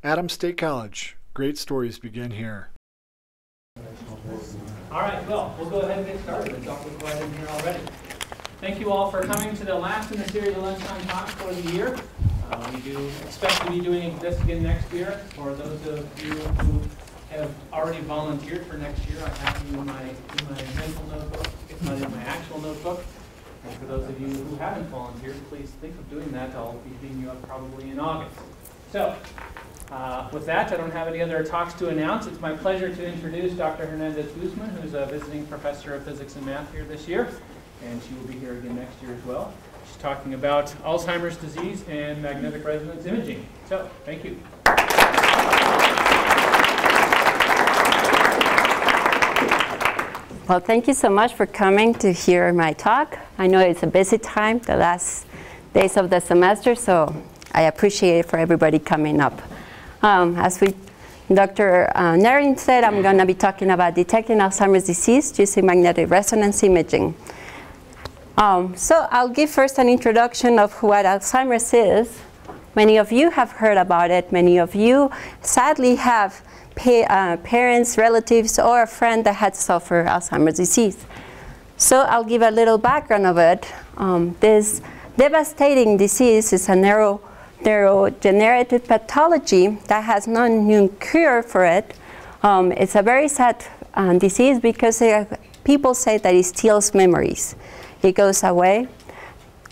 Adams State College. Great stories begin here. All right, well, we'll go ahead and get started. It's awfully quiet in here already. Thank you all for coming to the last in the series of lunchtime talks for the year. We do expect to be doing this again next year. For those of you who have already volunteered for next year, I have you in my mental notebook, if not in my actual notebook. And for those of you who haven't volunteered, please think of doing that. I'll be hitting you up probably in August. So, with that, I don't have any other talks to announce. It's my pleasure to introduce Dr. Hernandez Guzman, who's a visiting professor of physics and math here this year, and she will be here again next year as well. She's talking about Alzheimer's disease and magnetic resonance imaging. So, thank you. Well, thank you so much for coming to hear my talk. I know it's a busy time, the last days of the semester, so I appreciate it for everybody coming up. As Dr. Narin said, I'm going to be talking about detecting Alzheimer's disease using magnetic resonance imaging. So I'll give first an introduction of what Alzheimer's is. Many of you have heard about it. Many of you sadly have parents, relatives, or a friend that had suffered Alzheimer's disease. So I'll give a little background of it. This devastating disease is a neurodegenerative pathology that has no known cure for it. It's a very sad disease because people say that it steals memories. It goes away.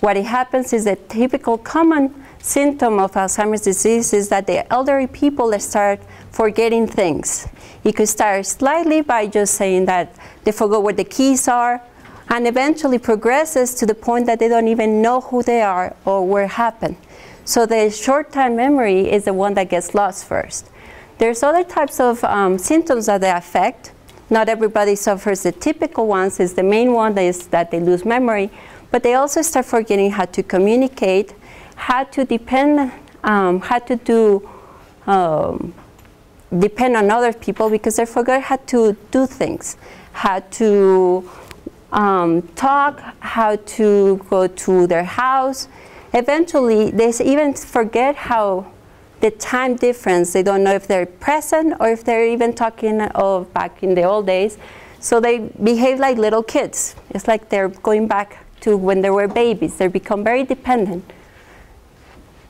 What it happens is a typical common symptom of Alzheimer's disease is that the elderly people start forgetting things. It could start slightly by just saying that they forgot where the keys are, and eventually progresses to the point that they don't even know who they are or where it happened. So the short-term memory is the one that gets lost first. There's other types of symptoms that they affect. Not everybody suffers the typical ones. Is the main one is that they lose memory, but they also start forgetting how to communicate, how to depend on other people because they forgot how to do things, how to talk, how to go to their house. Eventually, they even forget how the time difference. They don't know if they're present or if they're even talking of back in the old days. So they behave like little kids. It's like they're going back to when they were babies. They become very dependent.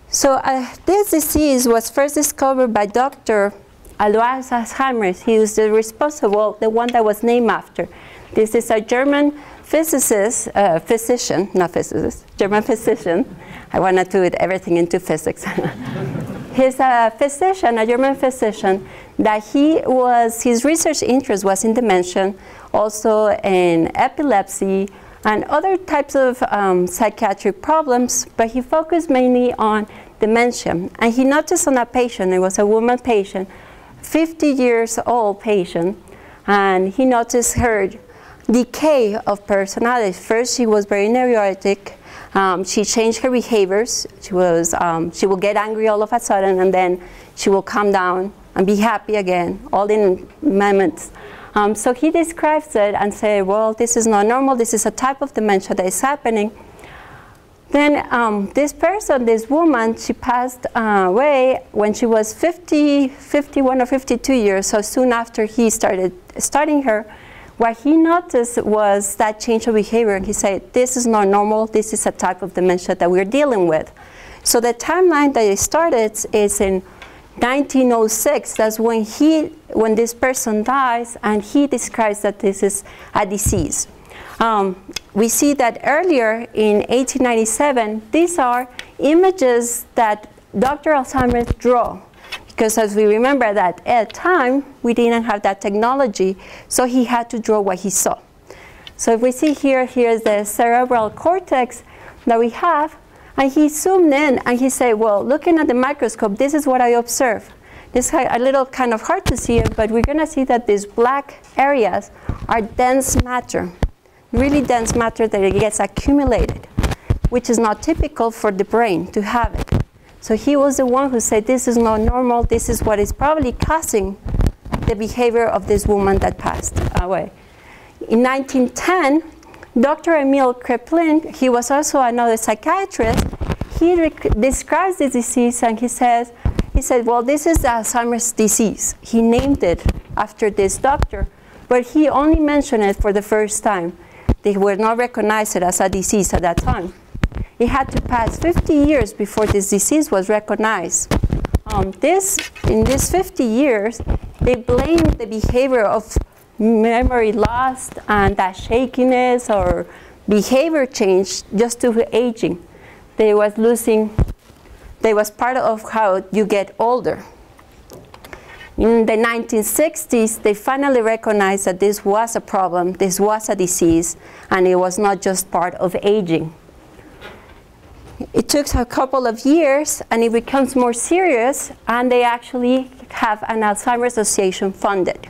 So this disease was first discovered by Dr. Alois Alzheimer. He was the responsible, the one that was named after. This is a German physician. I wanted to put everything into physics. He's a physician, a German physician, that his research interest was in dementia, also in epilepsy, and other types of psychiatric problems, but he focused mainly on dementia. And he noticed on a patient, it was a woman patient, 50 years old patient, and he noticed her decay of personality. First, she was very neurotic. She changed her behaviors. She will get angry all of a sudden, and then she will calm down and be happy again, all in moments. So he describes it and says, well, this is not normal. This is a type of dementia that is happening. Then this person, this woman, she passed away when she was 51 or 52 years. So soon after he started studying her, what he noticed was that change of behavior. And he said, this is not normal. This is a type of dementia that we're dealing with. So the timeline that it started is in 1906. That's when this person dies, and he describes that this is a disease. We see that earlier in 1897, these are images that Dr. Alzheimer drew. Because as we remember that at the time, we didn't have that technology, so he had to draw what he saw. So if we see here's the cerebral cortex that we have, and he zoomed in and he said, well, looking at the microscope, this is what I observe. This is a little kind of hard to see it, but we're going to see that these black areas are dense matter, really dense matter that it gets accumulated, which is not typical for the brain to have it. So he was the one who said, this is not normal. This is what is probably causing the behavior of this woman that passed away. In 1910, Dr. Emil Kraepelin, he was also another psychiatrist, he describes the disease and he says, he said, well, this is Alzheimer's disease. He named it after this doctor, but he only mentioned it for the first time. They were not recognized it as a disease at that time. It had to pass 50 years before this disease was recognized. In these 50 years, they blamed the behavior of memory loss and that shakiness or behavior change just to aging. They was part of how you get older. In the 1960s, they finally recognized that this was a problem, this was a disease, and it was not just part of aging. It took a couple of years, and it becomes more serious, and they actually have an Alzheimer's Association funded.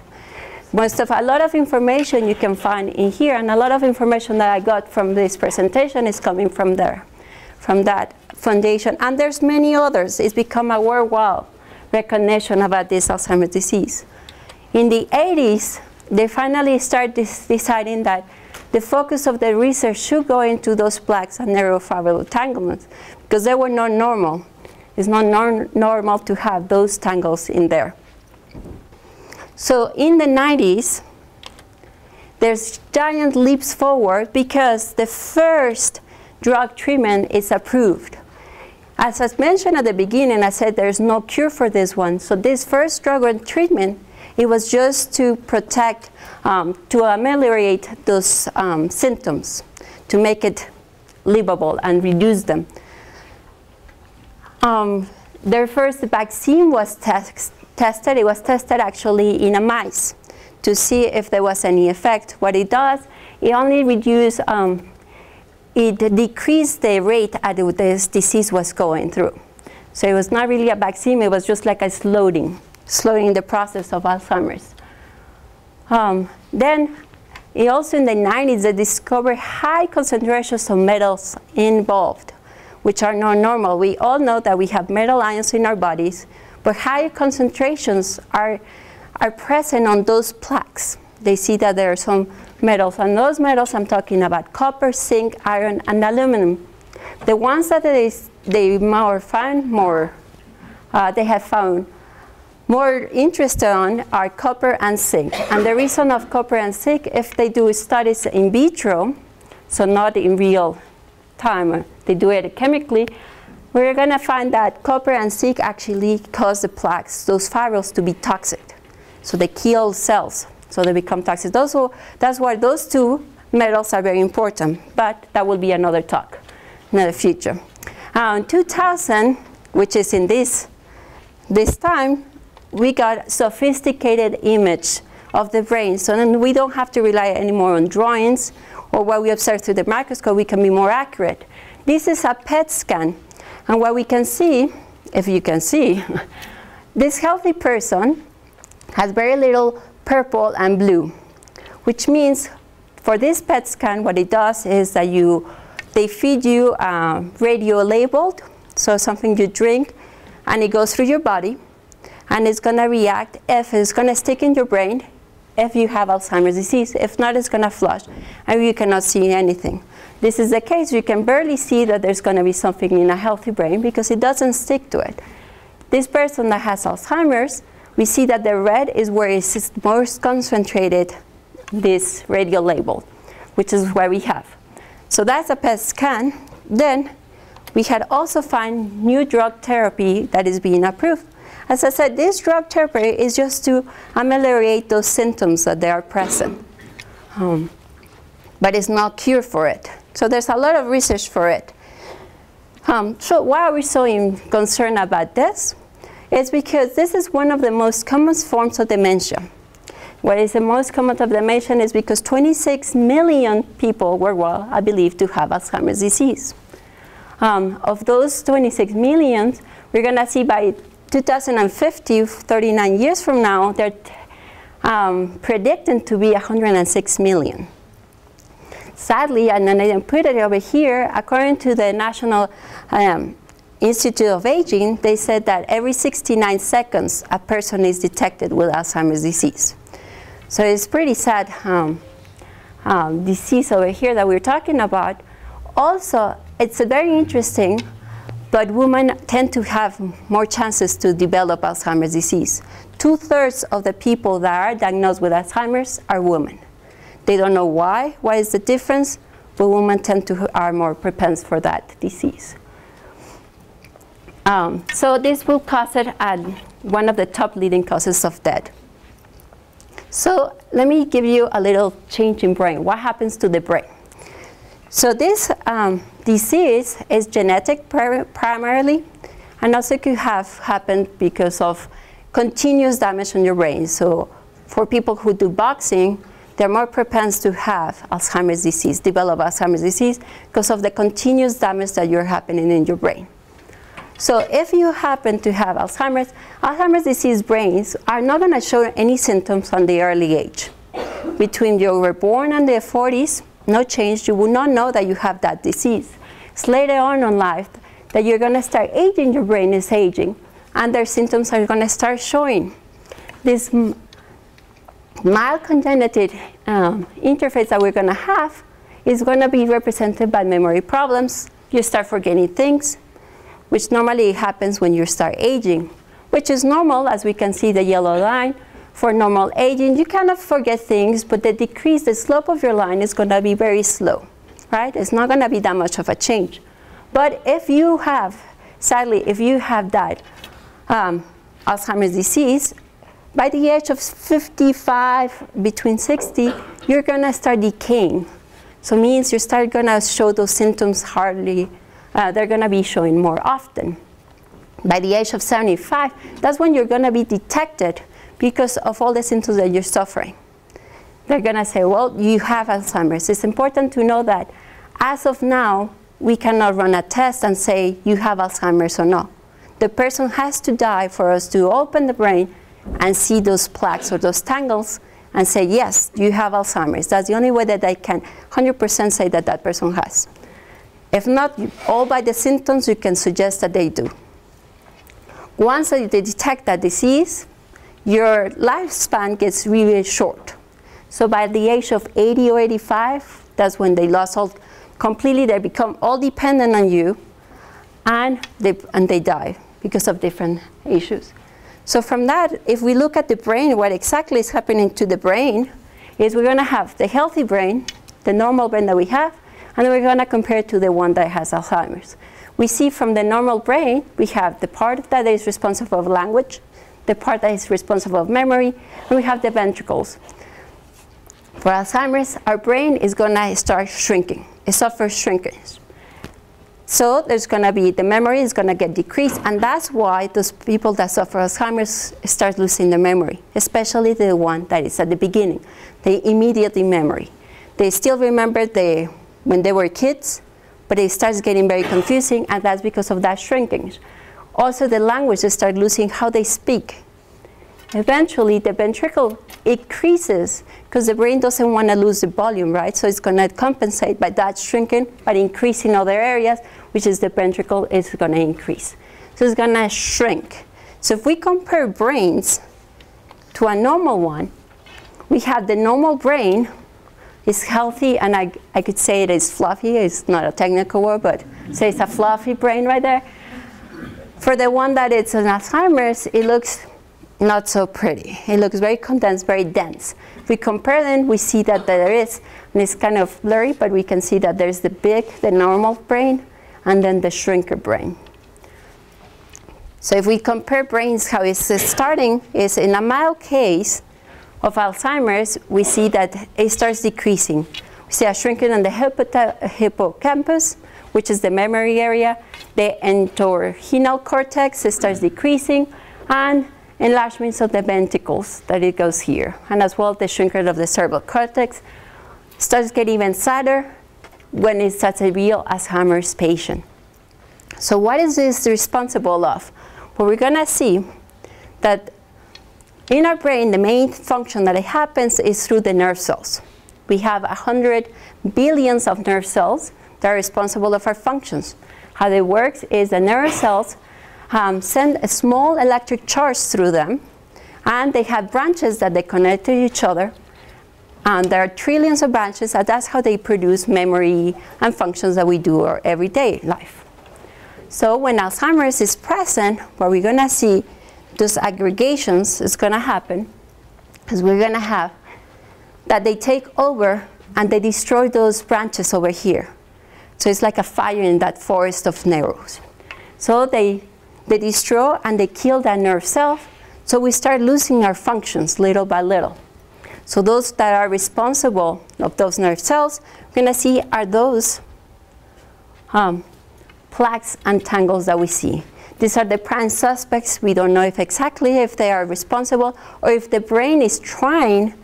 A lot of information you can find in here, and a lot of information that I got from this presentation is coming from there, from that foundation. And there's many others. It's become a worldwide recognition about this Alzheimer's disease. In the 80s, they finally started deciding that the focus of the research should go into those plaques and neurofibrillar entanglements because they were not normal. It's not normal to have those tangles in there. So in the 90s, there's giant leaps forward because the first drug treatment is approved. As I mentioned at the beginning, I said there's no cure for this one. So this first drug treatment, it was just to protect, to ameliorate those symptoms, to make it livable and reduce them. Their first vaccine was tested. It was tested actually in a mice to see if there was any effect. What it does, it only reduced, it decreased the rate at which this disease was going through. So it was not really a vaccine, it was just like a slowing the process of Alzheimer's. Then, also in the 90s, they discovered high concentrations of metals involved, which are not normal. We all know that we have metal ions in our bodies, but high concentrations are present on those plaques. They see that there are some metals, and those metals I'm talking about copper, zinc, iron, and aluminum. The ones that they have found more interest on are copper and zinc. And the reason of copper and zinc, if they do studies in vitro, so not in real time, they do it chemically, we're going to find that copper and zinc actually cause the plaques, those fibrils, to be toxic. So they kill cells, so they become toxic. That's why those two metals are very important, but that will be another talk in the future. In 2000, which is in this time, we got sophisticated image of the brain. So then we don't have to rely anymore on drawings or what we observe through the microscope. We can be more accurate. This is a PET scan. And what we can see, if you can see, this healthy person has very little purple and blue, which means for this PET scan, what it does is that they feed you radio labeled, so something you drink, and it goes through your body. And it's going to react if it's going to stick in your brain if you have Alzheimer's disease. If not, it's going to flush, and you cannot see anything. This is the case. You can barely see that there's going to be something in a healthy brain because it doesn't stick to it. This person that has Alzheimer's, we see that the red is where it's most concentrated, this radio label, which is what we have. So that's a PET scan. Then we had also found new drug therapy that is being approved. As I said, this drug therapy is just to ameliorate those symptoms that they are present. But it's not cure for it. So there's a lot of research for it. So why are we so concerned about this? It's because this is one of the most common forms of dementia. What is the most common of dementia is because 26 million people worldwide are believed to have Alzheimer's disease. Of those 26 million, we're going to see by 2050, 39 years from now, they're predicted to be 106 million. Sadly, and I didn't put it over here, according to the National Institute of Aging, they said that every 69 seconds a person is detected with Alzheimer's disease. So it's pretty sad disease over here that we're talking about. Also, it's very interesting but women tend to have more chances to develop Alzheimer's disease. 2/3 of the people that are diagnosed with Alzheimer's are women. They don't know why. What is the difference? But women are more propense for that disease. So this will cause it as one of the top leading causes of death. So let me give you a little change in brain. What happens to the brain? So this disease is genetic primarily, and also could have happened because of continuous damage on your brain. So for people who do boxing, they're more propense to have Alzheimer's disease, develop Alzheimer's disease, because of the continuous damage that you're happening in your brain. So if you happen to have Alzheimer's disease brains are not going to show any symptoms on the early age. Between you were born and the 40s, no change, you will not know that you have that disease. It's later on in life that you're going to start aging, your brain is aging, and their symptoms are going to start showing. This mild congenital interface that we're going to have is going to be represented by memory problems. You start forgetting things, which normally happens when you start aging, which is normal, as we can see the yellow line. For normal aging, you kind of forget things, but the slope of your line is going to be very slow, right? It's not going to be that much of a change. But if you have, sadly, if you have died Alzheimer's disease, by the age of 55, between 60, you're going to start decaying. So it means you start going to show those symptoms hardly. They're going to be showing more often. By the age of 75, that's when you're going to be detected because of all the symptoms that you're suffering. They're going to say, well, you have Alzheimer's. It's important to know that as of now, we cannot run a test and say you have Alzheimer's or not. The person has to die for us to open the brain and see those plaques or those tangles and say, yes, you have Alzheimer's. That's the only way that I can 100% say that that person has. If not, all by the symptoms, you can suggest that they do. Once they detect that disease, your lifespan gets really short. So by the age of 80 or 85, that's when they lost completely, they become all dependent on you, and they die because of different issues. So from that, if we look at the brain, what exactly is happening to the brain is we're going to have the healthy brain, the normal brain that we have, and then we're going to compare it to the one that has Alzheimer's. We see from the normal brain, we have the part that is responsible for language, the part that is responsible for memory, and we have the ventricles. For Alzheimer's, our brain is going to start shrinking. It suffers shrinkage. So there's going to be, the memory is going to get decreased, and that's why those people that suffer Alzheimer's start losing their memory, especially the one that is at the beginning, the immediately memory. They still remember when they were kids, but it starts getting very confusing, and that's because of that shrinkage. Also, the language, they start losing how they speak. Eventually, the ventricle increases because the brain doesn't want to lose the volume, right? So it's going to compensate by that shrinking, by increasing other areas, which is the ventricle is going to increase. So it's going to shrink. So if we compare brains to a normal one, we have the normal brain is healthy, and I could say it is fluffy. It's not a technical word, but say it's a fluffy brain right there. For the one that it's an Alzheimer's, it looks not so pretty. It looks very condensed, very dense. If we compare them, we see that there is, and it's kind of blurry, but we can see that there's the normal brain, and then the shrinker brain. So if we compare brains, how it's starting is in a mild case of Alzheimer's, we see that it starts decreasing. We see a shrinking in the hippocampus, which is the memory area. The entorhinal cortex starts decreasing, and enlargements of the ventricles, that it goes here. And as well, the shrinkage of the cerebral cortex starts getting even sadder when it's such a real Alzheimer's patient. So what is this responsible of? Well, we're going to see that in our brain, the main function that it happens is through the nerve cells. We have 100 billions of nerve cells that are responsible of our functions. How they work is the nerve cells send a small electric charge through them, and they have branches that they connect to each other. And there are trillions of branches, and that's how they produce memory and functions that we do our everyday life. So when Alzheimer's is present, what we're going to see, those aggregations is going to happen, is we're going to have that they take over and they destroy those branches over here. So it's like a fire in that forest of neurons. So they destroy and they kill that nerve cell. So we start losing our functions little by little. So those that are responsible of those nerve cells, we're going to see are those plaques and tangles that we see. These are the prime suspects. We don't know exactly if they are responsible or if the brain is trying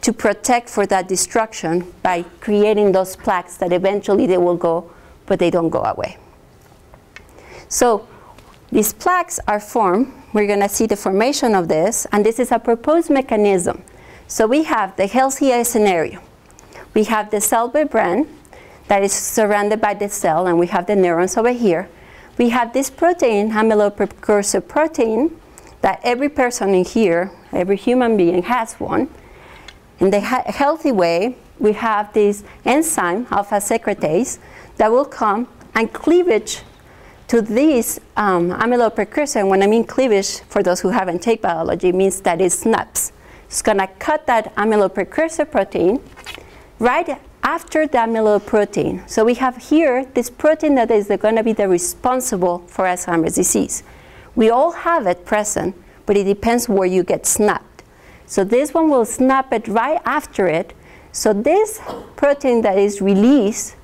to protect for that destruction by creating those plaques that eventually they will go, but they don't go away. So these plaques are formed. We're going to see the formation of this, and this is a proposed mechanism. So we have the healthy scenario. We have the cell membrane that is surrounded by the cell, and we have the neurons over here. We have this protein, amyloid precursor protein, that every person in here, every human being has one. In the healthy way, we have this enzyme, alpha secretase, that will come and cleavage to this amyloid precursor. And when I mean cleavage, for those who haven't taken biology, it means that it snaps. It's going to cut that amyloid precursor protein right after the amyloid protein. So we have here this protein that is going to be the responsible for Alzheimer's disease. We all have it present, but it depends where you get snapped. So this one will snap it right after it. So this protein that is released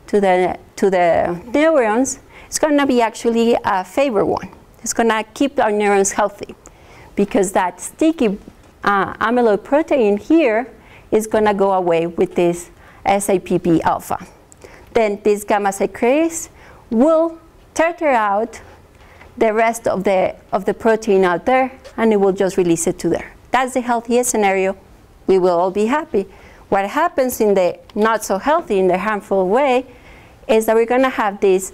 to the neurons is going to be actually a favorite one. It's going to keep our neurons healthy because that sticky amyloid protein here is going to go away with this SAPP alpha. Then this gamma secretase will tether out the rest of the protein out there, and it will just release it to there. That's the healthiest scenario. We will all be happy. What happens in the not so healthy, in the harmful way, is that we're going to have this.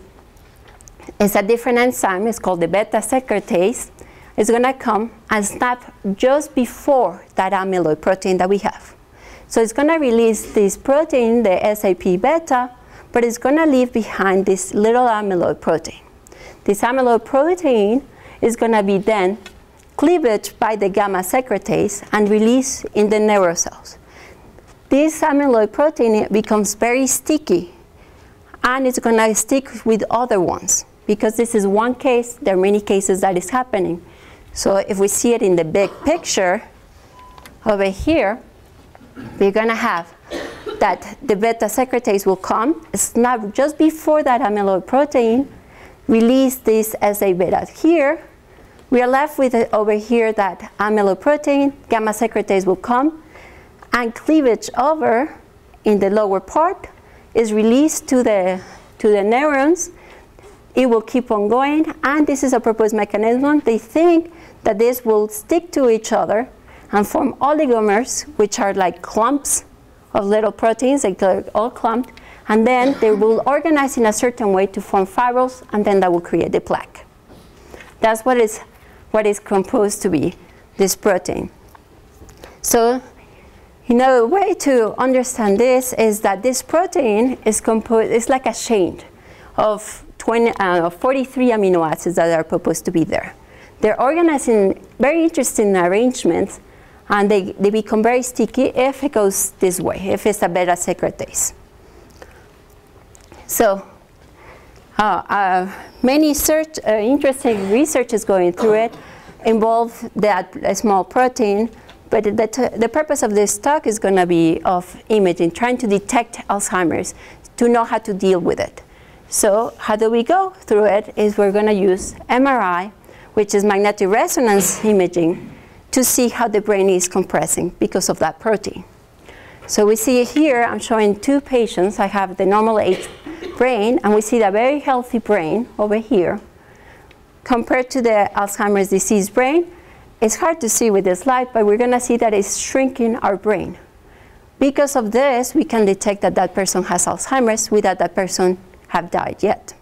It's a different enzyme. It's called the beta secretase. It's going to come and snap just before that amyloid protein that we have. So it's going to release this protein, the SAP beta, but it's going to leave behind this little amyloid protein. This amyloid protein is going to be then cleavaged by the gamma secretase and released in the neurocells. This amyloid protein becomes very sticky, and it's going to stick with other ones. Because this is one case, there are many cases that is happening. So if we see it in the big picture over here, we're going to have that the beta secretase will come, snap just before that amyloid protein, release this SA beta here. We are left with over here that amyloid protein, gamma secretase will come, and cleavage over in the lower part is released to the neurons. It will keep on going, and this is a proposed mechanism. They think that this will stick to each other and form oligomers, which are like clumps of little proteins, like they're all clumped, and then they will organize in a certain way to form fibrils, and then that will create the plaque. That's what is composed to be this protein. So, a way to understand this is that this protein is composed, it's like a chain of 43 amino acids that are proposed to be there. They're organized in very interesting arrangements, and they become very sticky if it goes this way, if it's a beta secretase. So many interesting research is going through it, involve that small protein, but the purpose of this talk is going to be of imaging, trying to detect Alzheimer's, to know how to deal with it. So how do we go through it is we're going to use MRI, which is magnetic resonance imaging, to see how the brain is compressing because of that protein. So we see here, I'm showing two patients. I have the normal age brain, and we see the very healthy brain over here. Compared to the Alzheimer's disease brain, it's hard to see with this slide, but we're going to see that it's shrinking our brain. Because of this, we can detect that that person has Alzheimer's without that person have died yet.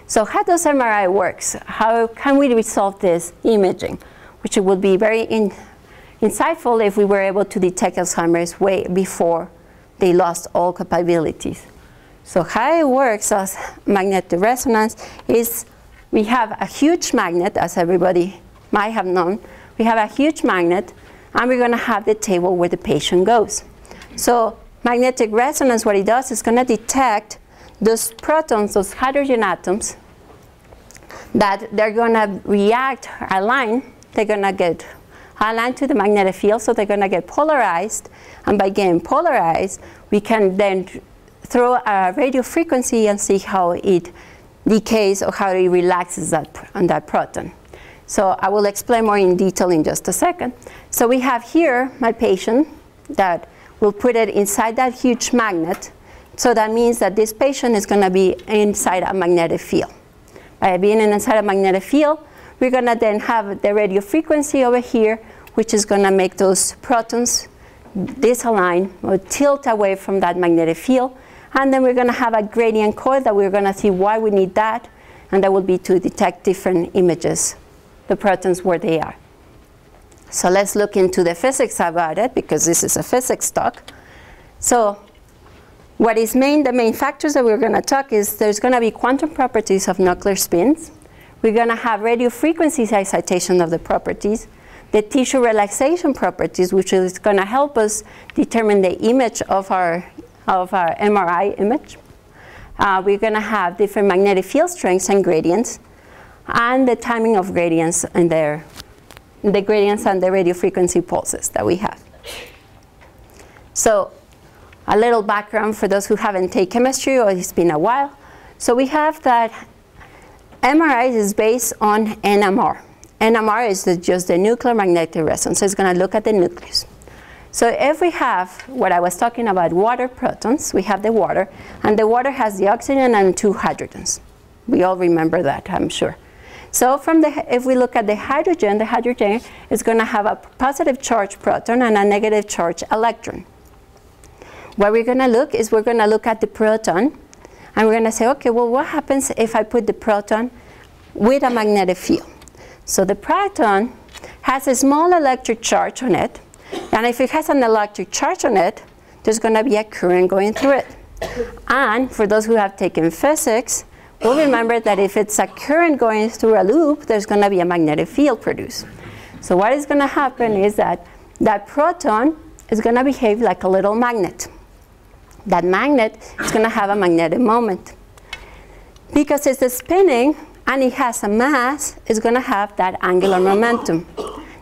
So how does MRI works? How can we resolve this imaging? Which it would be very insightful if we were able to detect Alzheimer's way before they lost all capabilities. So how it works as magnetic resonance is we have a huge magnet, as everybody might have known. We have a huge magnet, and we're going to have the table where the patient goes. So magnetic resonance, what it does is going to detect those protons, those hydrogen atoms, that they're going to react, align. They're going to get aligned to the magnetic field, so they're going to get polarized. And by getting polarized, we can then throw a radio frequency and see how it decays or how it relaxes on that proton. So I will explain more in detail in just a second. So we have here my patient that will put it inside that huge magnet. So that means that this patient is going to be inside a magnetic field. By being inside a magnetic field, we're going to then have the radio frequency over here, which is going to make those protons disalign or tilt away from that magnetic field. And then we're going to have a gradient coil that we're going to see why we need that. And that will be to detect different images, the protons where they are. So let's look into the physics about it, because this is a physics talk. So what is the main factors that we're going to talk is there's going to be quantum properties of nuclear spins. We're going to have radio frequency excitation of the properties, the tissue relaxation properties, which is going to help us determine the image of our MRI image. We're going to have different magnetic field strengths and gradients, and the timing of gradients and the gradients and the radio frequency pulses that we have. So a little background for those who haven't taken chemistry or it's been a while. So we have that MRI is based on NMR. NMR is just the nuclear magnetic resonance. So it's going to look at the nucleus. So if we have what I was talking about, water protons, we have the water, and the water has the oxygen and 2 hydrogens. We all remember that, I'm sure. So if we look at the hydrogen is going to have a positive charge proton and a negative charge electron. What we're going to look is we're going to look at the proton, and we're going to say, okay, well, what happens if I put the proton with a magnetic field? So the proton has a small electric charge on it, and if it has an electric charge on it, there's going to be a current going through it. And for those who have taken physics, we'll remember that if it's a current going through a loop, there's going to be a magnetic field produced. So what is going to happen is that that proton is going to behave like a little magnet. That magnet is going to have a magnetic moment. Because it's spinning and it has a mass, it's going to have that angular momentum.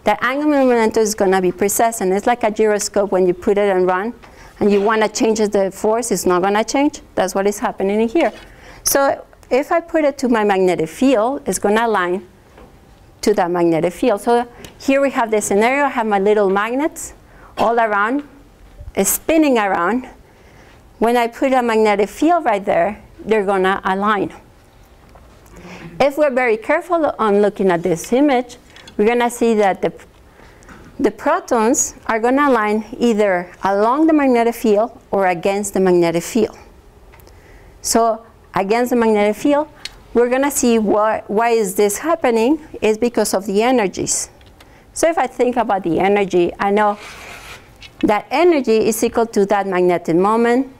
That angular momentum is going to be precise, and it's like a gyroscope when you put it and run, and you want to change the force, it's not going to change. That's what is happening here. So if I put it to my magnetic field, it's going to align to that magnetic field. So here we have the scenario. I have my little magnets all around, spinning around. When I put a magnetic field right there, they're going to align. If we're very careful on looking at this image, we're going to see that the protons are going to align either along the magnetic field or against the magnetic field. So against the magnetic field, we're going to see why is this happening is because of the energies. So if I think about the energy, I know that energy is equal to that magnetic moment,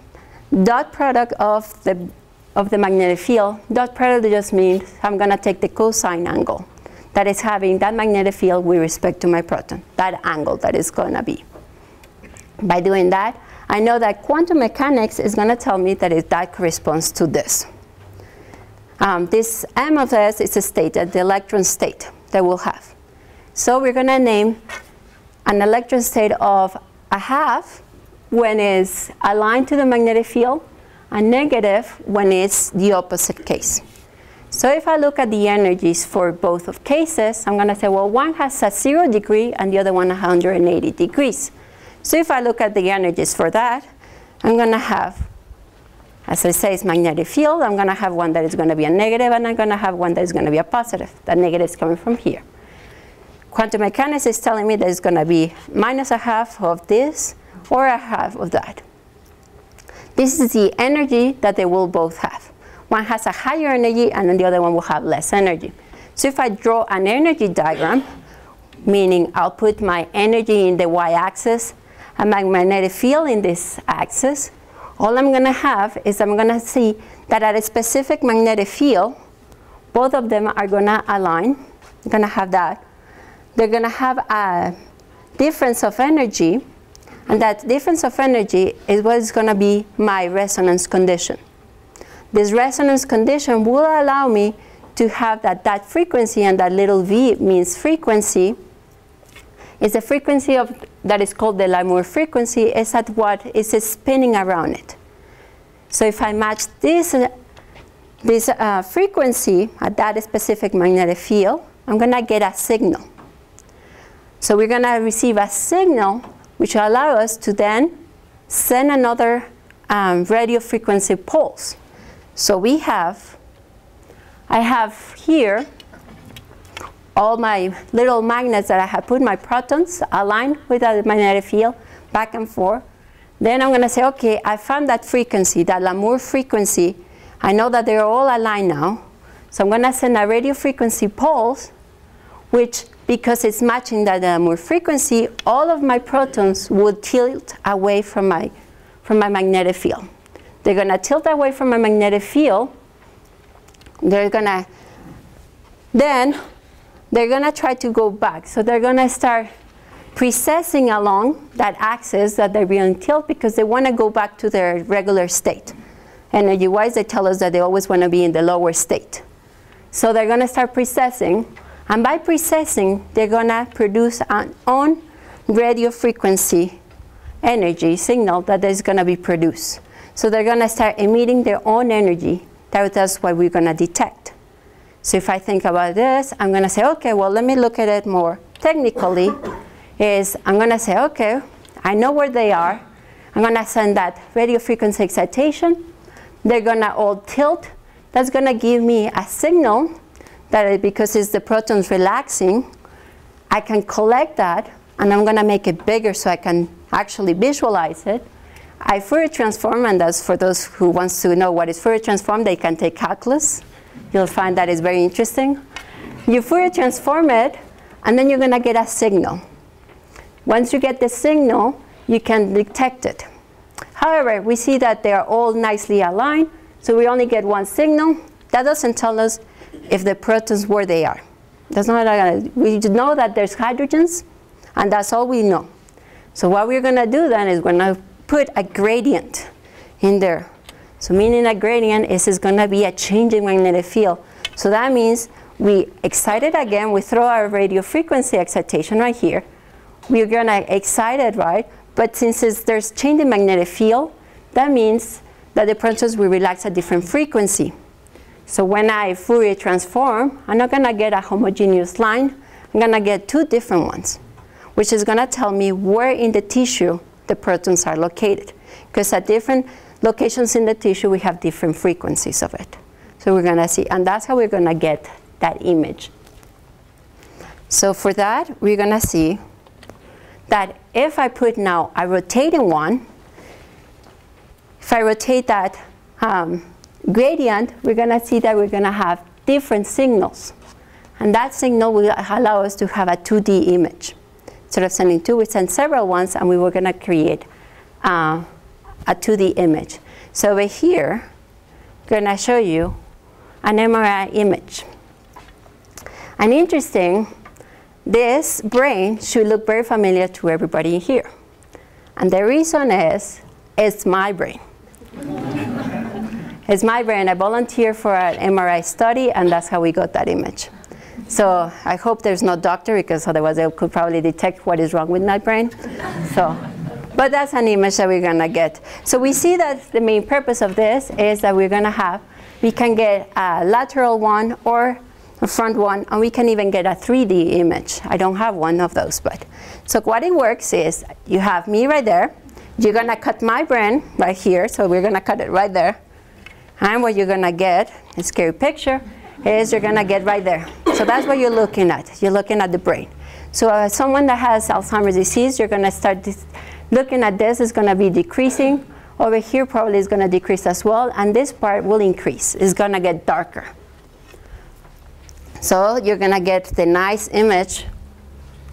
dot product of the magnetic field. Dot product just means I'm going to take the cosine angle that is having that magnetic field with respect to my proton, that angle that is going to be. By doing that, I know that quantum mechanics is going to tell me that that corresponds to this. This M of S is a state, the electron state that we'll have. So we're going to name an electron state of a half when it's aligned to the magnetic field, and negative when it's the opposite case. So if I look at the energies for both of cases, I'm going to say, well, one has a 0 degree and the other one 180 degrees. So if I look at the energies for that, I'm going to have, as I say, it's magnetic field. I'm going to have one that is going to be a negative, and I'm going to have one that is going to be a positive. That negative is coming from here. Quantum mechanics is telling me that it's going to be minus a half of this or a half of that. This is the energy that they will both have. One has a higher energy, and then the other one will have less energy. So if I draw an energy diagram, meaning I'll put my energy in the y-axis and my magnetic field in this axis, all I'm going to have is I'm going to see that at a specific magnetic field, both of them are going to align. I'm going to have that. They're going to have a difference of energy, and that difference of energy is what is going to be my resonance condition. This resonance condition will allow me to have that frequency, and that little v means frequency, is a frequency that is called the Lamour frequency, is at what is spinning around it. So if I match this frequency at that specific magnetic field, I'm going to get a signal. So we're going to receive a signal which will allow us to then send another radio frequency pulse. So I have here all my little magnets that I have put, my protons aligned with the magnetic field, back and forth. Then I'm going to say, okay, I found that frequency, that Lamour frequency. I know that they're all aligned now. So I'm going to send a radio frequency pulse, which, because it's matching that Lamour frequency, all of my protons would tilt away from my magnetic field. They're going to tilt away from my magnetic field. They're going to try to go back. So they're going to start precessing along that axis that they're being tilted, because they want to go back to their regular state. Energy-wise, they tell us that they always want to be in the lower state. So they're going to start precessing, and by precessing, they're going to produce an own radio frequency energy signal that is going to be produced. So they're going to start emitting their own energy. That's what we're going to detect. So if I think about this, I'm going to say, okay, well, let me look at it more technically. I'm going to say, okay, I know where they are. I'm going to send that radio frequency excitation. They're going to all tilt. That's going to give me a signal that because it's the protons relaxing, I can collect that, and I'm going to make it bigger so I can actually visualize it. I Fourier transform, and that's for those who wants to know what is Fourier transform, they can take calculus. You'll find that is very interesting. You Fourier transform it, and then you're going to get a signal. Once you get the signal, you can detect it. However, we see that they are all nicely aligned, so we only get one signal. That doesn't tell us if the protons where they are. That's not, we know that there's hydrogens, and that's all we know. So what we're going to do then is we're going to put a gradient in there. So meaning a gradient is going to be a changing magnetic field. So that means we excite it again. We throw our radio frequency excitation right here. We're going to excite it, right? But since there's changing magnetic field, that means that the protons will relax at different frequency. So when I Fourier transform, I'm not going to get a homogeneous line. I'm going to get two different ones, which is going to tell me where in the tissue the protons are located. Because at different locations in the tissue, we have different frequencies of it. So we're going to see, and that's how we're going to get that image. So for that, we're going to see that if I put now a rotating one, if I rotate that gradient, we're going to see that we're going to have different signals. And that signal will allow us to have a 2D image. Instead of sending two, we send several ones, and we were going to create a 2D image. So over here, I'm going to show you an MRI image. And interesting, this brain should look very familiar to everybody here. And the reason is, it's my brain. It's my brain. I volunteered for an MRI study, and that's how we got that image. So I hope there's no doctor, because otherwise they could probably detect what is wrong with my brain. But that's an image that we're going to get. So we see that the main purpose of this is that we're going to have, we can get a lateral one or a front one, and we can even get a 3D image. I don't have one of those, but. So what it works is, you have me right there. You're going to cut my brain right here, so we're going to cut it right there. And what you're going to get, a scary picture, is you're going to get right there. So that's what you're looking at. You're looking at the brain. So someone that has Alzheimer's disease, you're going to start looking at this. Is going to be decreasing. Over here probably is going to decrease as well. And this part will increase. It's going to get darker. So you're going to get the nice image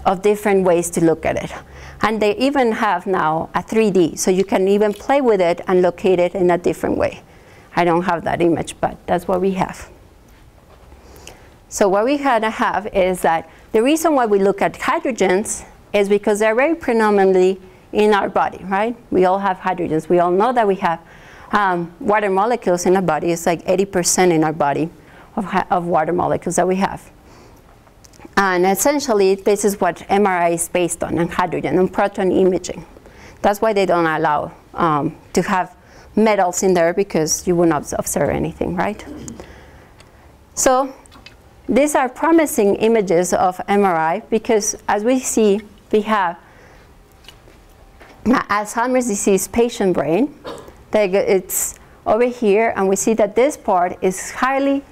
of different ways to look at it. And they even have now a 3D, so you can even play with it and locate it in a different way. I don't have that image, but that's what we have. So what we have is that the reason why we look at hydrogens is because they're very predominantly in our body, right? We all have hydrogens. We all know that we have water molecules in our body. It's like 80% in our body of water molecules that we have. And essentially, this is what MRI is based on hydrogen, and proton imaging. That's why they don't allow to have metals in there, because you will not observe anything, right? So these are promising images of MRI, because as we see, we have Alzheimer's disease patient brain. It's over here, and we see that this part is highly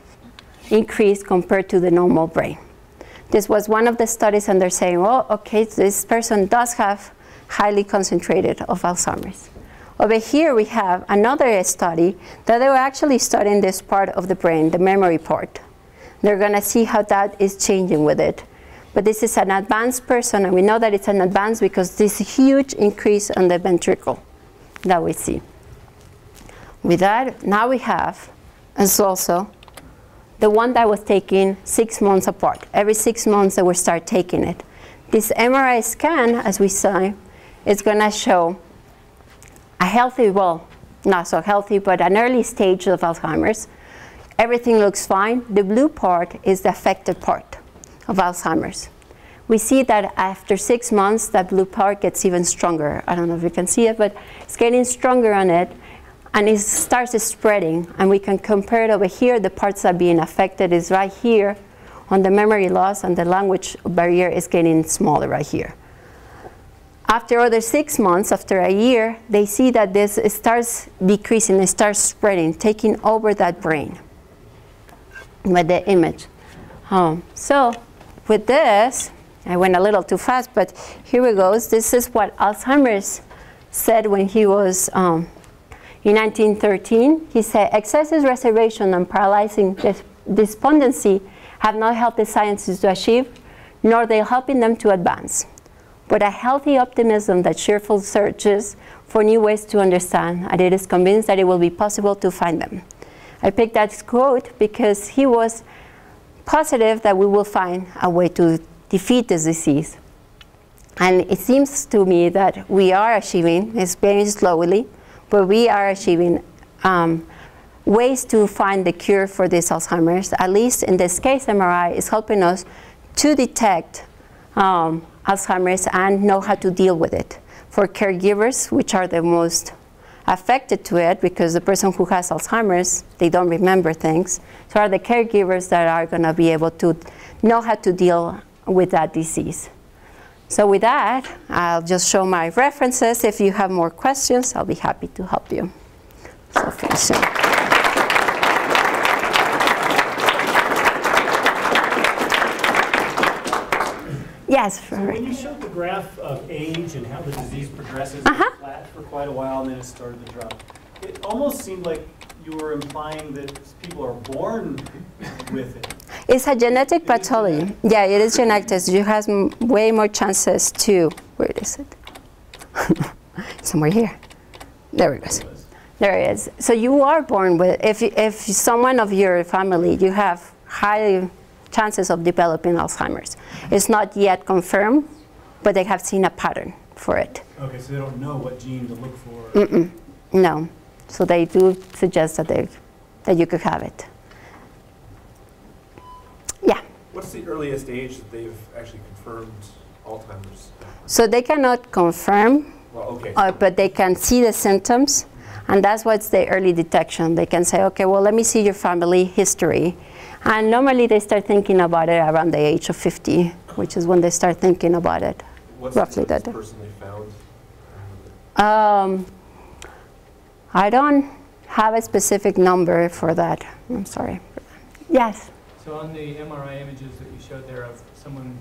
increased compared to the normal brain. This was one of the studies, and they're saying, well, okay, this person does have highly concentrated of Alzheimer's. Over here we have another study that they were actually studying this part of the brain, the memory part. They're going to see how that is changing with it. But this is an advanced person, and we know that it's an advanced because this huge increase on the ventricle that we see. With that, now we have, as also, the one that was taken 6 months apart. Every 6 months they will start taking it. This MRI scan, as we saw, is going to show a healthy, well, not so healthy, but an early stage of Alzheimer's. Everything looks fine. The blue part is the affected part of Alzheimer's. We see that after 6 months, that blue part gets even stronger. I don't know if you can see it, but it's getting stronger on it. And it starts spreading, and we can compare it over here. The parts that are being affected is right here on the memory loss, and the language barrier is getting smaller right here. After other 6 months, after a year, they see that this starts decreasing, it starts spreading, taking over that brain with the image. So with this, I went a little too fast, but here we go. This is what Alzheimer's said when he was in 1913. He said, excessive reservation and paralyzing despondency have not helped the scientists to achieve, nor they helping them to advance. But a healthy optimism that cheerful searches for new ways to understand, and it is convinced that it will be possible to find them. I picked that quote because he was positive that we will find a way to defeat this disease. And it seems to me that we are achieving, it's very slowly, but we are achieving ways to find the cure for this Alzheimer's. At least in this case, MRI is helping us to detect Alzheimer's and know how to deal with it. For caregivers, which are the most affected to it, because the person who has Alzheimer's, they don't remember things, so are the caregivers that are going to be able to know how to deal with that disease. So with that, I'll just show my references. If you have more questions, I'll be happy to help you. So finish soon. Yes. So when you showed the graph of age and how the disease progresses, it was flat for quite a while, and then it started to drop. It almost seemed like you were implying that people are born with it. It's a genetic pathology. Yeah, it is genetic. You have way more chances to, where is it? Somewhere here. There it goes. There it is. So you are born with, if someone of your family, you have high chances of developing Alzheimer's. It's not yet confirmed, but they have seen a pattern for it. Okay, so they don't know what gene to look for. No. So they do suggest that you could have it. Yeah. What's the earliest age that they've actually confirmed Alzheimer's? So they cannot confirm, well, okay. But they can see the symptoms, and that's what's the early detection. They can say, okay, well, let me see your family history. And normally they start thinking about it around the age of 50, which is when they start thinking about it. What's roughly the that. person they found? I don't have a specific number for that. I'm sorry. Yes? So on the MRI images that you showed there of someone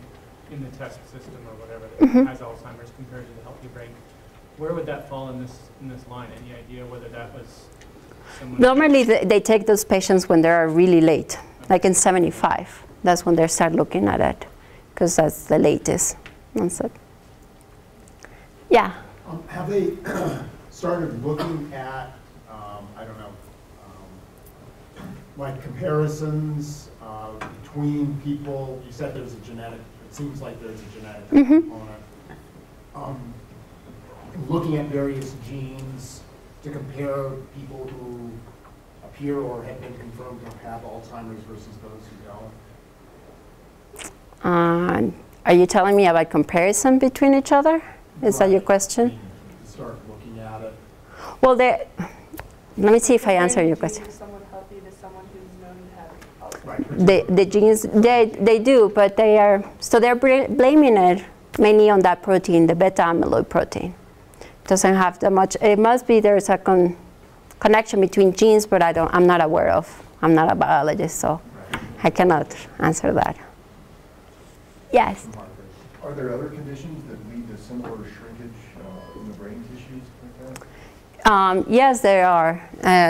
in the test system or whatever that has Alzheimer's compared to the healthy brain, where would that fall in this line? Any idea whether that was someone? Normally they take those patients when they're really late, like in 75. That's when they start looking at it, because that's the latest. Yeah. Have they started looking at, I don't know, like comparisons between people? You said there's a genetic, it seems like there's a genetic component. Looking at various genes to compare people who appear or have been confirmed to have Alzheimer's versus those who don't? Are you telling me about comparison between each other? Is that your question? Start looking at it. Well, let me see if I answer your question. Someone healthy to someone who's known to have Alzheimer's. The genes, they do, but they're blaming it mainly on that protein, the beta amyloid protein. Doesn't have that much. It must be there's a connection between genes, but I'm not aware of. I'm not a biologist, so I cannot answer that. Yes. Are there other conditions that lead to similar shrinkage in the brain tissues like that? Yes, there are.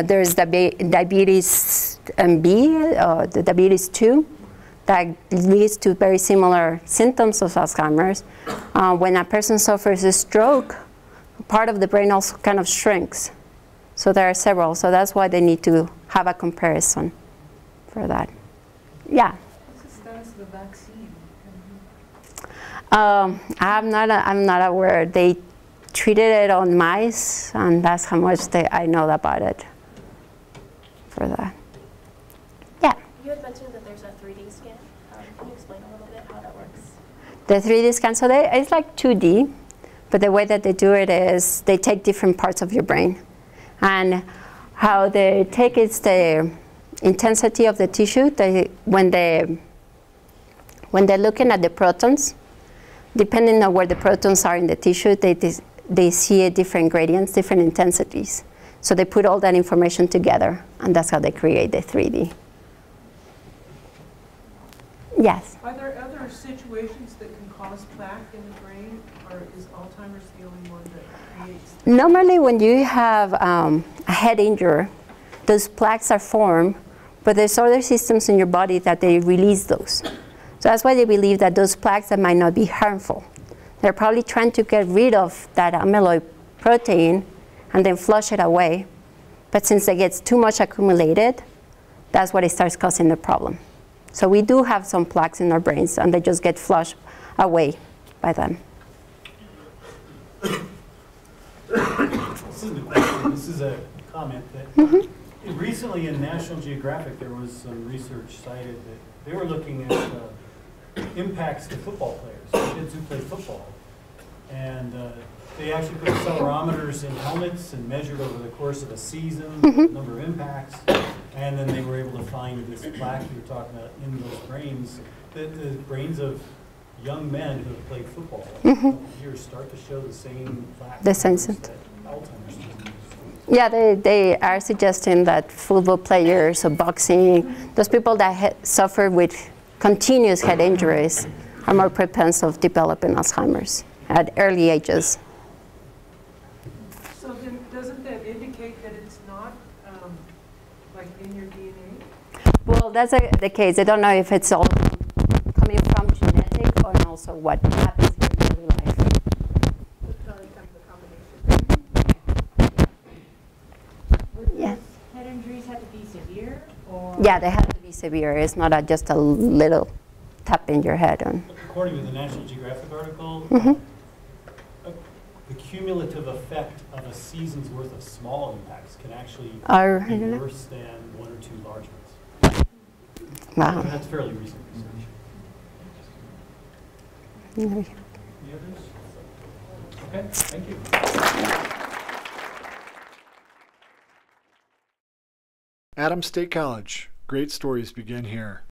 There's diabetes B, the diabetes 2, that leads to very similar symptoms of Alzheimer's. When a person suffers a stroke, part of the brain also kind of shrinks. So there are several. So that's why they need to have a comparison for that. Yeah. What's the status of the vaccine? I'm not aware. They treated it on mice, and that's how much I know about it for that. Yeah. You had mentioned that there's a 3D scan. Can you explain a little bit how that works? The 3D scan, so it's like 2D, but the way that they do it is they take different parts of your brain. And how they take is the intensity of the tissue. When they're looking at the protons, depending on where the protons are in the tissue, they see different gradients, different intensities. So they put all that information together, and that's how they create the 3D. Yes? Are there other situations that can cause plaque in the brain, or is Alzheimer's the only one that creates? Normally when you have a head injury, those plaques are formed, but there's other systems in your body that they release those. So that's why they believe that those plaques that might not be harmful. They're probably trying to get rid of that amyloid protein and then flush it away. But since it gets too much accumulated, that's what it starts causing the problem. So we do have some plaques in our brains, and they just get flushed away by them. This isn't a question, this is a comment that recently in National Geographic there was some research cited that they were looking at impacts to football players, kids who play football. And they actually put accelerometers in helmets and measured over the course of a season the number of impacts. And then they were able to find this plaque you were talking about in those brains, the brains of young men who have played football here start to show the same plaque that Alzheimer's disease. Yeah, they are suggesting that football players or boxing, those people that suffer with continuous head injuries are more prone of developing Alzheimer's at early ages. So then doesn't that indicate that it's not like in your DNA? Well, that's the case. I don't know if it's all coming from genetic or also what happens in daily life. Yeah. Head injuries have to be severe? Or? Yeah, they have to be severe. It's not just a little tap in your head. According to the National Geographic article, the cumulative effect of a season's worth of small impacts can actually be worse than one or two large ones. Wow. And that's fairly recent research. Any others? Okay, thank you. Adams State College. Great stories begin here.